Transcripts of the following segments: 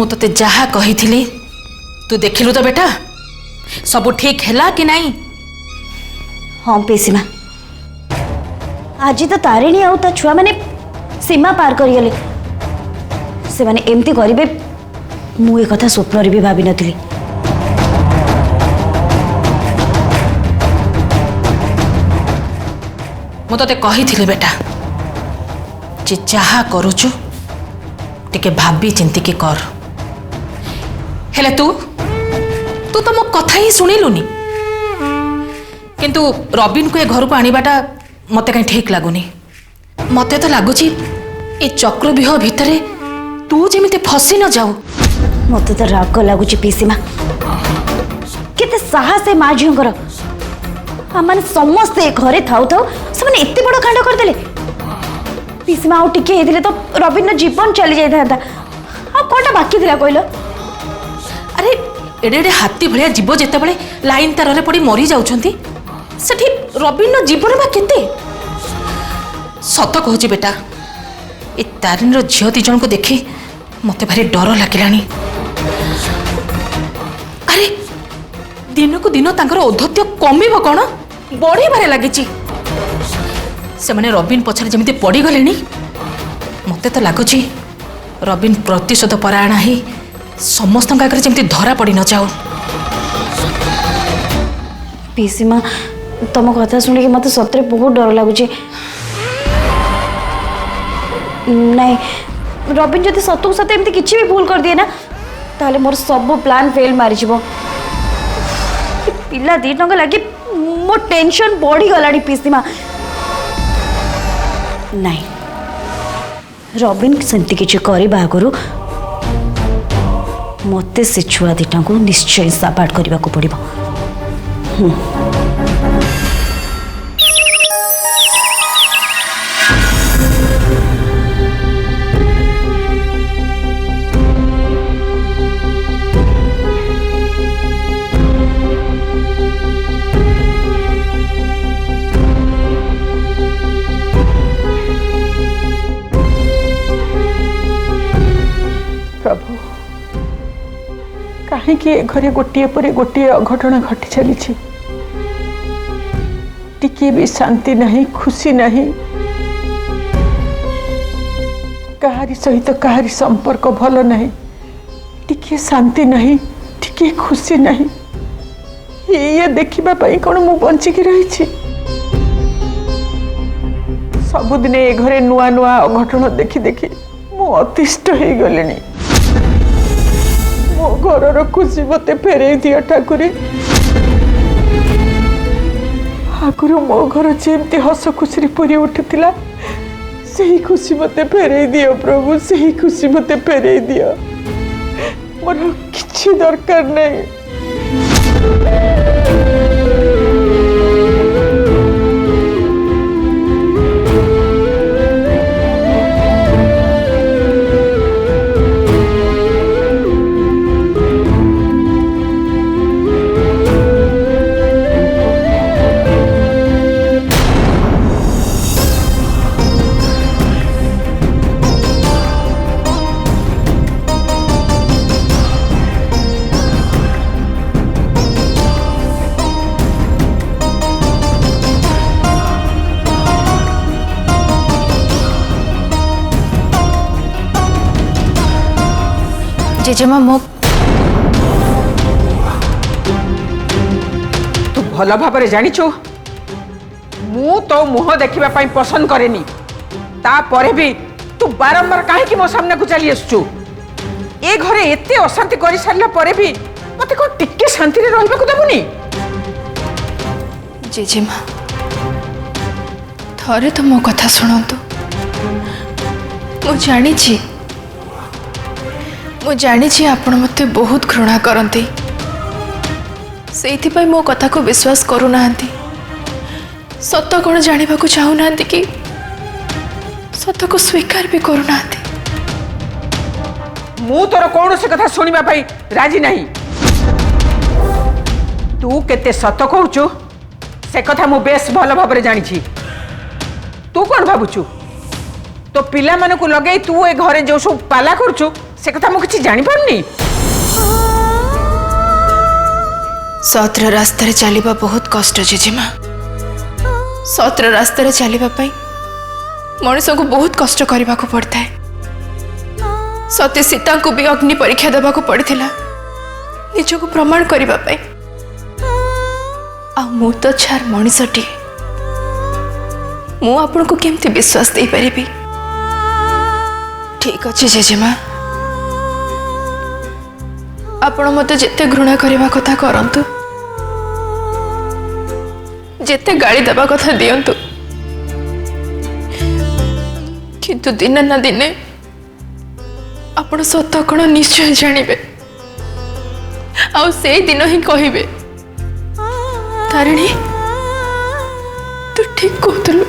मु तते जहा कही थी तू देखिलु तो बेटा सब ठीक है कि नहीं? हाँ पेसीमा आज तो तारिणी आउ ता छुआ मैंने सीमा पार करिगले से माने एमती करिवे मु ए कथा स्वप्न रे भी भाबी नथिली। मु तते कही थी बेटा जे जहा करूचु टिके भाबी चिंती के कर। हेले तू तू तो मो कथा ही शुणिलुनी किंतु रबिन को ए घर को आनिबाटा मते कहीं ठीक लगुनी। मते तो लगुच ए चक्रव्यूह भितरे तू जेमिते फसी न जाऊ। मते तो राग लगुच पीसीमा केते साहस है माँ झीर आम समस्ते घरे थाउ थाउ से एत बड़ कांड करदे पीसीमा आउ टिके हेदिले तो रबिन जीवन चली जाता आ कोटा बाकी थिला कहलो। अरे एडे एडे हाथी भलिया जीव जेते बळे लाइन तार रे पड़ी मरी जाउछंती सेठी रबिन जीवन बा केते। सत कहूची बेटा ए तारिन रो झियो ती जन को देखी मते भारी डर लागिलानी। अरे दिन को दिन तांकर औद्धत्य कमिबो कोन बढ़ी बारे लागिची। से माने रबिन पछरे जेमिति पड़ी गलेनी मते तो लागुची रबिन प्रतिशोध परायण ही समस्त आगे जमी धरा पड़ न जाओ। पीसीमा तुम कथा शुणी मत सतरे बहुत डर लगुच। नहीं रबिन जदि सतु सत एमती किसी भी भूल कर दिए ना ताले मोर सब प्लान फेल मारी जीवो। पिला दी टंका लगे मो टेंशन बढ़ी गलानी पीसीमा। नहीं रबिन सेमती किसी करबा आगु मते से छुआ दिटा को निश्चय साबाड़ करने को पड़ो। प्रभु कहीं घरे गोटे पर गोटे अघटन घटी चली टिके भी शांति नहीं खुशी नहीं कहारी सहित कहारी संपर्क भल नहीं टिके शांति नहीं टिके खुशी नहीं ये देखिबा पई कौन मु बंचिक रही सबुदिन ए घरे नुआ नुआ अघटन देखी देखी मु अतिष्ट हो गलिनी। मो घर खुशी मते फेरे दिया ठाकुरी आगुरी मो घर जेमती हस खुशी पूरी उठुला से खुशी मते फेरे दियो प्रभु से खुशी मते फेरे दियो मोर किछि दरकार नहीं। जेजेमा मो तू भल भाव जानिचु मु तो मुह देखा पसंद करेनी तापर भी तू बारंबार कहीं मो सामने को चली आसु ए घरे एते अशांति कर सारा पर भी मत कौन टिके शांति रहा देवुनी। जेजेमा थरे तो मो कथा शुणु मु जानी आपण मते बहुत घृणा करती से मो कथा को विश्वास करूना सत कौन जाना चाहूना कि सत को स्वीकार भी करूना। मु तोर कौन से कथा सुनिबा पई राजी नहीं। तू केते सत कहूचु से कथा मु बेस भल भाव जानी। तू कौन भावुचु तो पिला मानकु लगे तू ए घरे जो सब पाला करचु से कथा मुझे जानी पारनी। सतर रास्तार चलवा बहुत कष्ट जेजेमा। सतर रास्तार चलवाई मनीष को बहुत कष्ट करने को पड़ता है। सत्य सीता को भी अग्नि परीक्षा देवा को पड़ता निज को प्रमाण करने। मु तो छार मनीषटी मु आपण को केमती विश्वास दे पारिबी। ठीक अच्छे जेजेमा आपण मत जिते घृणा करने कथा करंतु, जिते गाली देवा कथा दियंतु, किंतु दिन ना दिने आपण सत कण निश्चय जानिबे। आ से दिन ही कहिबे तारिणी तू ठीक कहतलु।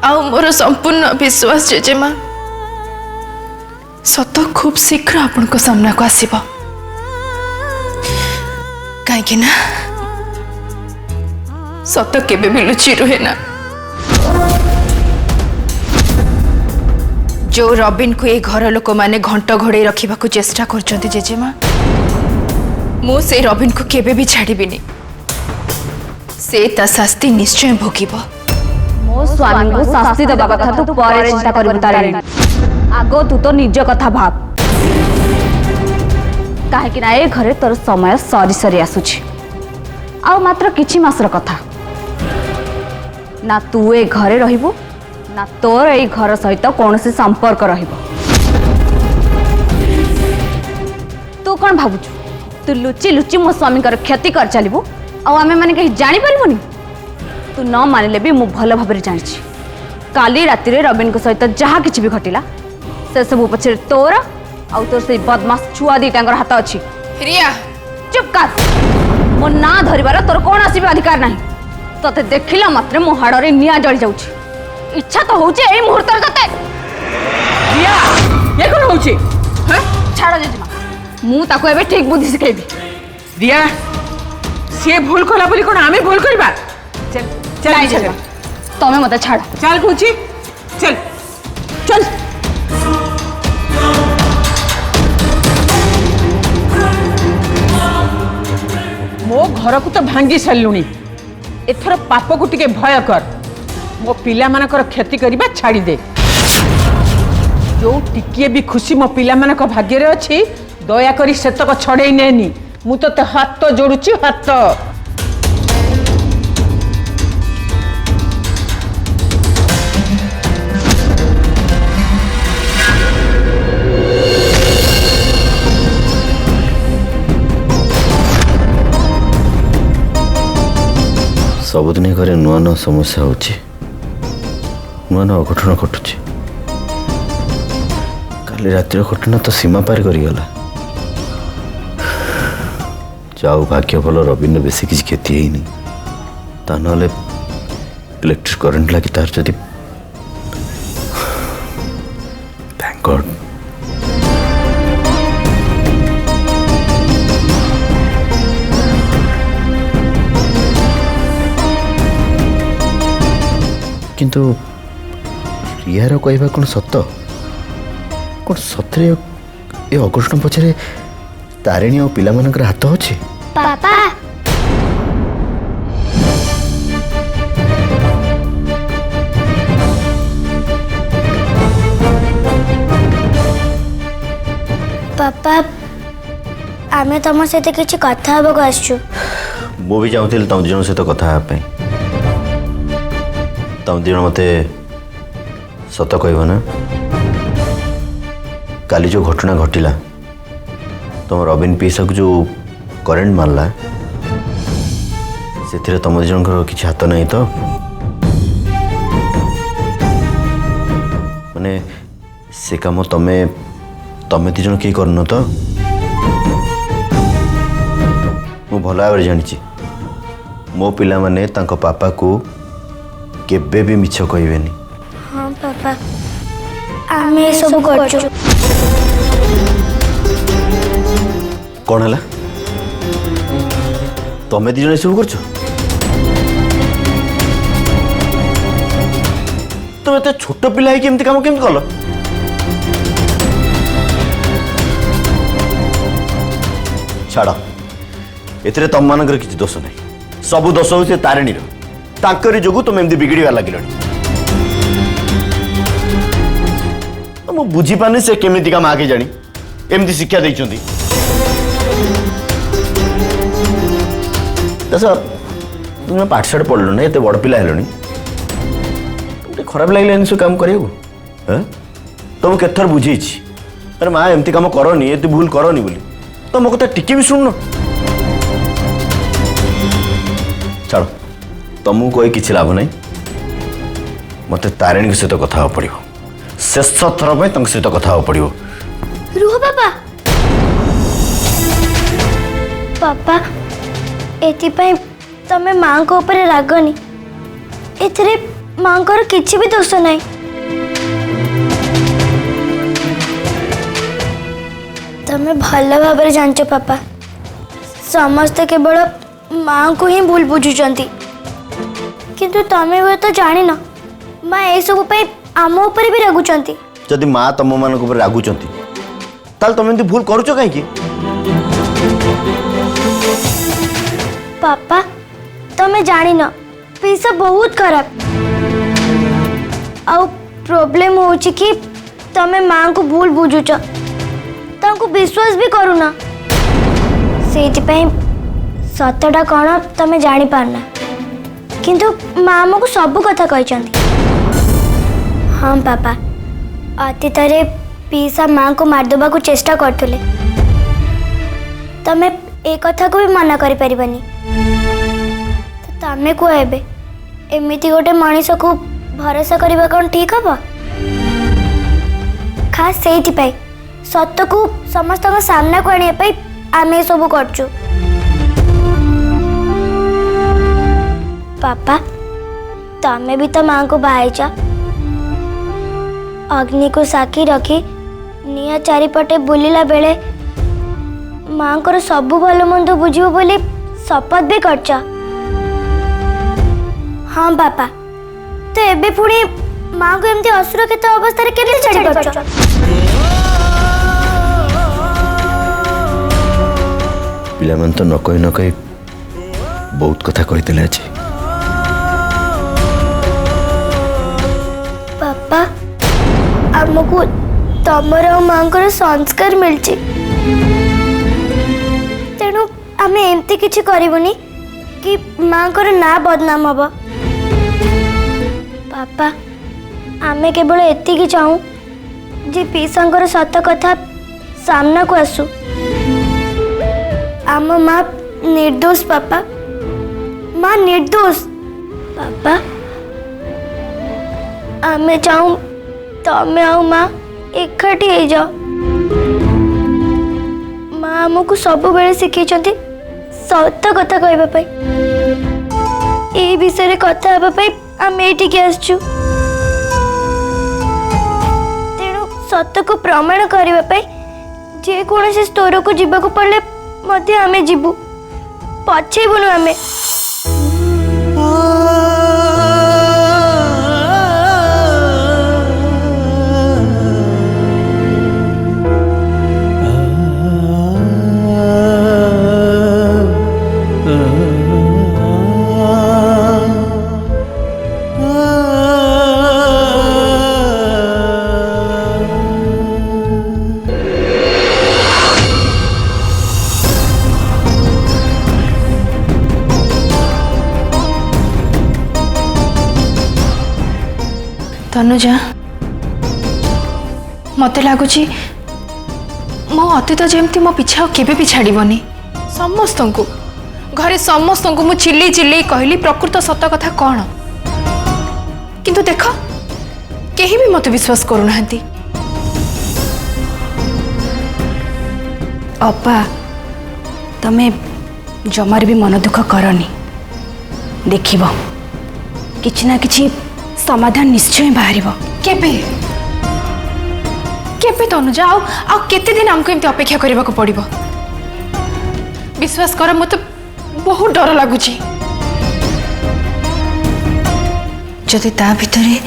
आ मोर संपूर्ण विश्वास जेजेमा सत खूब शीघ्र आपण को सामना को आसीबो। कहीं ना सत केबे भी लुचि रुहे ना। जो रबिन को ये घर लोक माने घंट घोड़े रखा चेष्टा कर जेजेमा मु से रबिन को केबे भी छाड़बीनी। से ता शास्ति निश्चय भोगिब। मो स्वामी को शास्ति देबा कथा तू पर चिंता करबो तारिणी। आगो तू तो निज कथा भाव। काहे कि ना ए घरे तोर समय सरी सरी आसुछि। आ मात्र किछि मासर कथा। ना तू ए घरे रहिबो ना तोर ए घर सहित कौनसी संपर्क रहिबो। तू कौन भाबुछु तू लुचि लुचि मो स्वामी क्षति कर चलबू आमे माने कहीं जानी परिबोनी। तू न मानिले भी मु भल भाबरे जानिछि। काली राति रे रबिन को सहित जहा किछि भी घटिला से सब पछरे तोर आउ तोर से बदमाश छुआ दीटांगर हाथ अछि। रिया चुप कर। मो ना धरिबार तोर कोन आसीबे अधिकार नाही। तते देखिला मात्र मो हाडरे निया जळि जाउछि। इच्छा तो होउछि एई मुहूर्त तते। रिया ये कोन होउछि? हां छाड़ जेजमा मु ताको एबे ठीक बुद्धि सिखेबी। रिया से भूल कला बोली कोन आमे भूल करबा? चल चल चल तमे मते छाड़। चल कुची चल चल। मो घर को तो भांगी सारूनी। एथर पाप को टिके भय कर। मो पिला मानकर क्षति करबा छाड़ी दे। जो टिके भी खुशी मो पिला मानक भाग्य रे अछि दया करी सेतक छड़े नेनी। मु तो ते हाथ जोड़ुची हाथ। सबुदिन घरे नुआ नुआ समस्या होची, नुआ नुआ अघटन घटुची। काली रातिर घटना तो सीमा पार करीगला। जाऊ भाग्य भल रबिन बेसी किसी क्षति है नहीं। ता नले इलेक्ट्रिक करंट लगी तार जदि थैंक गॉड। किंतु रियार कहवा कौन सत? कौन सतरे ए अघटन पछरे तारिणी और पिला मानकर हाथ अछि? पापा पापा आमे तुम सहित किसी कथा हेबाक आसछु। मु भी चाहूଥିଲି तुम दिजन सहित कथा हेबा पे। तुम दिजन मते सत कहब ना? काली जो घटना घटिला तुम रबिन पीसा को जो करेंट मारला से तुम दिजन किसी हाथ नहीं तो? माने से काम तमें तमें दिजन किए करन तो? मु भल भाव जानी मो पिला माने तांको पापा को केबे भी मिछ कहबेनी। हाँ पापा आमे सब करछु। कौन है तमें दिजन सब कर? तुम एत छोट पिला केमती काम केमती कल? छाड़ एथिरे तुम मानकर किसी दोष नहीं सब दोष हो से तारिणी तांकरी जोगु तुम एमती बिगड़ लगे मु बुझी पानी से केमितिका माँ के जानी एमती शिक्षा देइचंदी दस तुम पाठशाठ पढ़ल ना एत बड़ पिला हेलनी खराब लगे सब काम कर तुम केथर बुझे अरे माँ एमती काम करनी ये भूल करनी बोली तो मो कथा टिके भी शुणन छाड़ तुमको कोई किसी लाभ नहीं मत तारिणी सहित कथा पड़ो शेष थर सहित कथा पड़ो रुह पापा पापा एथिपाई तमे माँ को ऊपर रागनी एथिरे माँ को किसी भी दोष नहीं तमे भल भाव जान पापा समस्ते केवल माँ को ही भूल बुझुंट किंतु तमे वो तो जान माँ ए सब आम ऊपर भी रागुंट जदि माँ तुम मान रागुंट ताल तुम एमती भूल करुच कहीं पापा तमे जान पैसा बहुत खराब आउ प्रॉब्लम हो कि तमे माँ को भूल बुझुच तांको विश्वास भी करूना सतटा कौन तमे जानी पारना किंतु माँ आमको सब कथा कही हाँ पापा अतीत पीसा माँ को मारदेवा को चेष्टा करथुले तमे ए कथा को भी मना करि परिबानी तो तमे को एबे एमिति गोटे मनीष को भरोसा करबा कोन ठीक हबो खास सेति पाई सत्य को समस्त को सामना को आने पाई आमे सब करछु पापा तमे भी तो माँ को बाहाइचा अग्नि को साक्षी रखी निया चारिपटे बुलिला बेले माँ को सबु भल मंद बुझिबो बोली शपथ भी करछ हाँ पापा तो एबे पुणी माँ को एमती असुरक्षित अवस्था केते छाड़ी परछ पिला मन तो न कही बहुत कथा कही आज पापा आमको तमर माँ को संस्कार मिलची तेणु आम एमती किछि करिबुनी कि माँ को ना बदनाम हबो पापा आमे केवल एतिकी चाहूँ जे पीसांकर सत कथा सामना को आसू आम माँ निर्दोष पापा माँ निर्दोष पापा आमे चाहूँ तमे आउ माँ एकाठी हो जाओ माँ आमको सब बेले शिखई सत कथा कहवाई ए विषय कथा हाँपाई आम ये आसचु तेणु सत को प्रमाण करने जे कौन स्तर को जीवा पड़े मध्य आमे जीवु पछेबुनु आमे तनुजा मत लगुच मो अतीत जमती मो पिछा केबे भी छाड़बनी समस्त को घरे समस्त को मु चिल्ली चिल्ली कहली प्रकृत सत कथा कौन किंतु देख केही भी मत विश्वास करूना अपा तमे जमार भी मन दुख करनी देखिब किछि ना किछि समाधान निश्चय बाहर केबे केबे तनुजा आ केते दिन हमको एमती अपेक्षा करबा को पड़िबो विश्वास कर मत बहुत डर लगुच जदि ता भितरे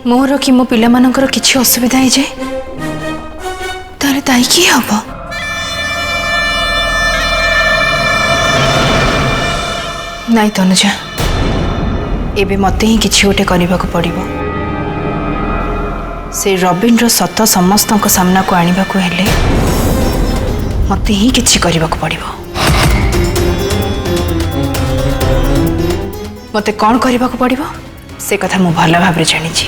मोर कि मो पिला मानकर किछि असुविधा हो जाए ताले ताई की हबो ନାଇଁ ତନୁଜା, ଏବେ ମତେ ହିଁ କିଛି ଗୋଟେ କରିବାକୁ ପଡ଼ିବ। ସେ ରବିନ୍ର ସତ ସମସ୍ତଙ୍କ ସାମ୍ନାକୁ ଆଣିବାକୁ ହେଲେ ମତେ ହିଁ କିଛି କରିବାକୁ ପଡ଼ିବ। ମତେ କ'ଣ କରିବାକୁ ପଡ଼ିବ ସେ କଥା ମୁଁ ଭଲ ଭାବରେ ଜାଣିଛି।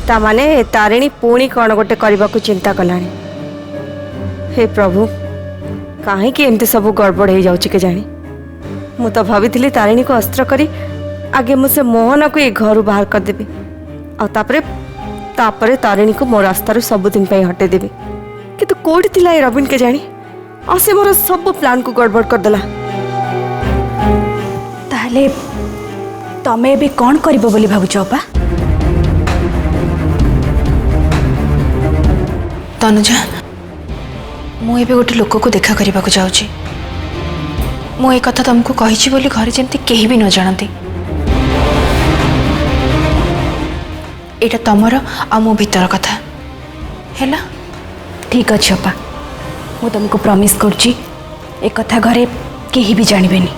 तामाने तारिणी पुणी कौन गोटे करने को चिंता कलानी। हे प्रभु, कहीं एमती सब गड़बड़ हो जाऊँ के जानी। मु तो भाभी तारिणी को अस्त्र करी आगे मुझे मोहन को ये घर बाहर करदेवी तापरे तारिणी को मो रास्तार सबुदिन हटेदेवी। कि तो कौटी थी रबिन के जानी और से मोर सब प्लान को गड़बड़ करदेला। ताहले तमे भी कौन करिबो बोली भाबुछ अपा? तनुजा, मु एबे गोटे लोक को देखा करने को जाऊँगी। मु ए कथा तुमको कही बोली घर जमती केही भी न जानती। एटा तमर आ मो भीतर कथा हैला। ठीक अच्छे अपा, मु तुमको प्रॉमिस करची ए कथा घरे केही भी जानबेनी।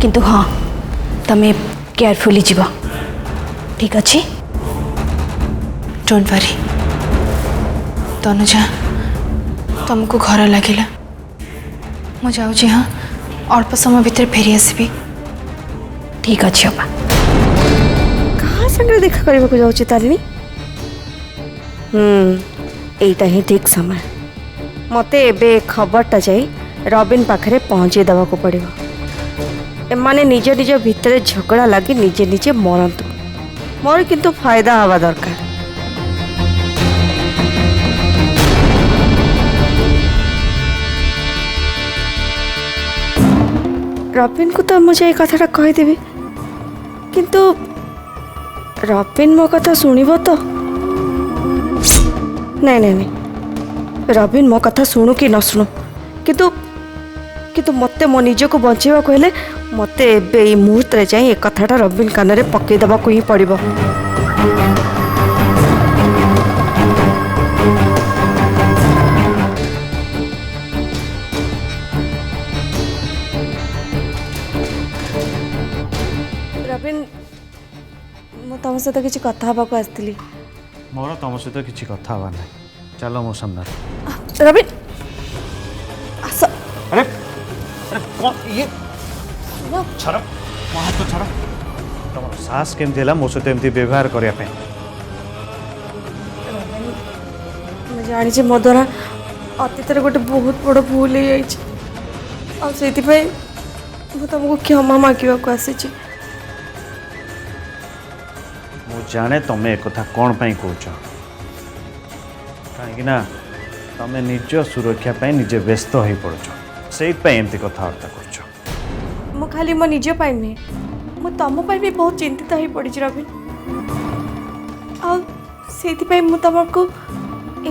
किंतु हाँ, तमे केयरफुली जीव, ठीक अच्छे? डोंट वरी तनुजा, तुमको घर लगिला मु जाऊँगी। हाँ, अल्प समय भीतर फेरी आसबी। ठीक अच्छे अपा। कहाँ संगे देखा करने को जाऊँ तारिणी? एटा ही ठीक समय। मते एबे खबरटा जाई रबिन पाखरे पहुँचे दवा को पड़िबो। एमाने निज निज भितर झगड़ा लगी निजे निजे मरंतु, मोर किंतु फायदा हवा दरकार। रबिन को तो मुझे ये कथाटा कहीदेवी, किंतु रबिन मो कथा शुणिबो तो? नहीं नहीं नहीं, रबिन मो कथा शुणु कि न शुणु, किंतु किंतु मते मो निज को बचाइबा को हेले मते एबे ई मुहूर्त रे जाई ए कथाटा रबिन कान रे पक्के दबा को ही पड़िबो। रबिन, मु तम सहित किछि कथा हबा को आस्तिली। मोर तुम सहित किसी कथा हवा ना। चलो मो सामने। रबिन आस। अरे अरे कौन ये छाड़ मो हाथ तो छाड़। तुम साहस केमती है मो सहित एमती व्यवहार करने पे? मैं जानी मो द्वारा अतीत गोटे बहुत बड़ भूल हो जाए तुमको क्षमा मांगा को आसी। मु जाने तुम्हें एक कथा कौन पाई कौच कहीं तमें निज सुरक्षा पाई निजे व्यस्त हो पड़छ से एमती कथबार्ता कर। मु खाली मो निज पाई नुहे, मु तुम पाई भी बहुत चिंतित हो पड़ी रबिन। आई मु तुमको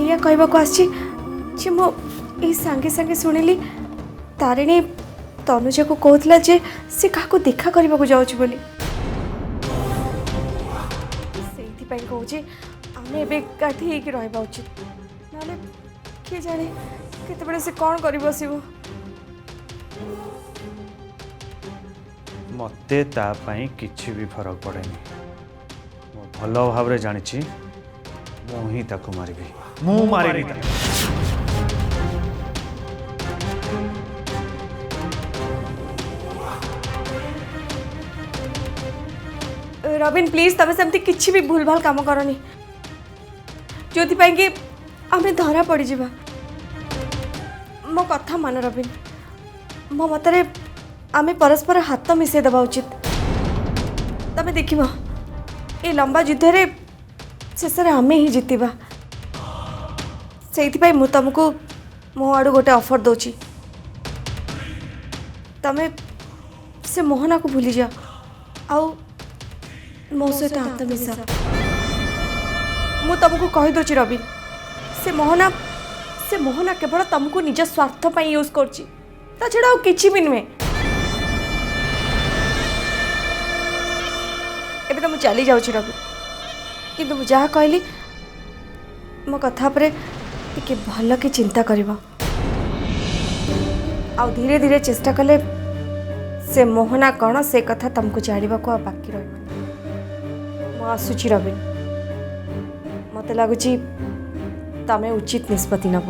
या कहवाक आसी मो सांगे सांगे शुणिली तारिणी तनुजा को कहला जे से क्या देखा करने को जाऊँ बोली। कहूँ आम एकाठी रहा उचित, ना किए जाने केतबेले से कौन कर बसब। मते तापाई किछि भी फरक पड़ेनी। मो भल भाव जानी मु ही ताको मारिबी, मु मारिबी। रबिन प्लीज तमें सेमती किसी भी भूल भाल काम करनी जो कि आम धरा पड़ जा। मो कथा मान रबिन, मो मतरे आम परस्पर हाथ मिसई देवा उचित। तमें देख ये लंबा युद्ध रे शेष आम ही जीतवा। से तुमको मो आड़ू गोटे ऑफर दूची, तमें से मोहना को भूली जाओ आउ मो सहित हाथ मिसा। मु तुमको कहीदे रबिन, से मोहना केवल तुमको निज स्वार्थ पर यूज कर छड़ा कि भी नुहे। एबे तो मु चली जाऊँ रबिन, किंतु जहाँ कहली मो कथा पर टिके भल कि चिंता करिबो आउ धीरे धीरे चेष्टा कले से मोहना कौन से कथा तुमको जाना को बाकी रही आसुची रविन मत लगुच तमें उचित निष्पत्ति नब।